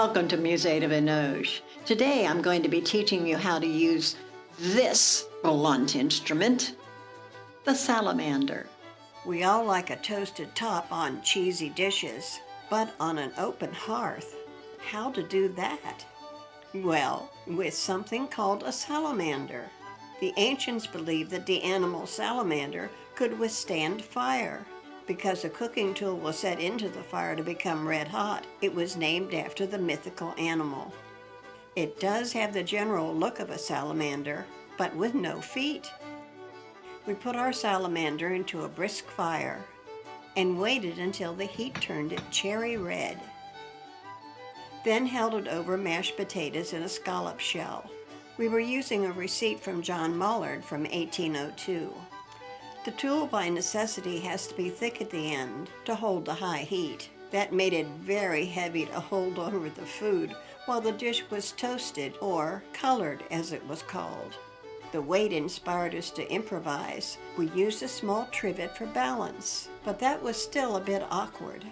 Welcome to Musée de Vinoge. Today I'm going to be teaching you how to use this blunt instrument, the salamander. We all like a toasted top on cheesy dishes, but on an open hearth, how to do that? Well, with something called a salamander. The ancients believed that the animal salamander could withstand fire. Because a cooking tool was set into the fire to become red hot, it was named after the mythical animal. It does have the general look of a salamander, but with no feet. We put our salamander into a brisk fire and waited until the heat turned it cherry red. Then held it over mashed potatoes in a scallop shell. We were using a receipt from John MOLLARD from 1802. The tool by necessity has to be thick at the end to hold the high heat. That made it very heavy to hold over the food while the dish was toasted, or colored as it was called. The weight inspired us to improvise. We used a small trivet for balance, but that was still a bit awkward.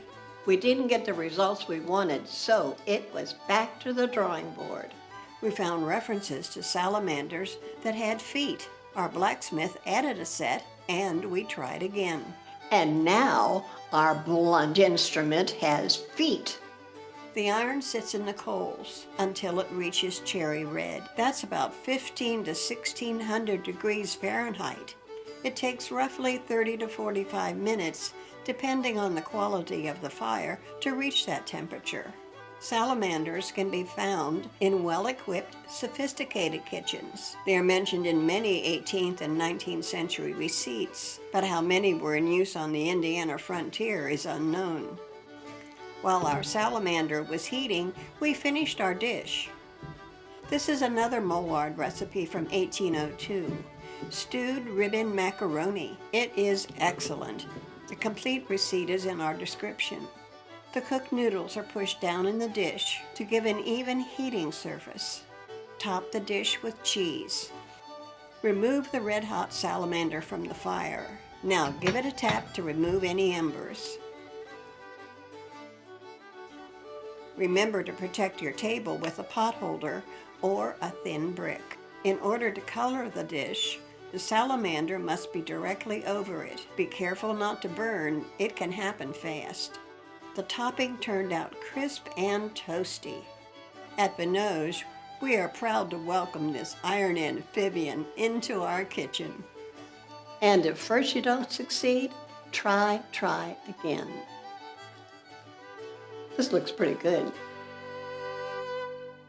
We didn't get the results we wanted, so it was back to the drawing board. We found references to salamanders that had feet. Our blacksmith added a set, and we tried again. And now our blunt instrument has feet. The iron sits in the coals until it reaches cherry red. That's about 15 to 1600 degrees Fahrenheit. It takes roughly 30 to 45 minutes, depending on the quality of the fire, to reach that temperature. Salamanders can be found in well-equipped, sophisticated kitchens. They are mentioned in many 18th and 19th century receipts, but how many were in use on the Indiana frontier is unknown. While our salamander was heating, we finished our dish. This is another MOLLARD recipe from 1802, stewed riband macaroni. It is excellent. The complete receipt is in our description. The cooked noodles are pushed down in the dish to give an even heating surface. Top the dish with cheese. Remove the red-hot salamander from the fire. Now give it a tap to remove any embers. Remember to protect your table with a pot holder or a thin brick. In order to color the dish, the salamander must be directly over it. Be careful not to burn, it can happen fast. The topping turned out crisp and toasty. At Vinoge, we are proud to welcome this iron amphibian into our kitchen. And if first you don't succeed, try again. This looks pretty good.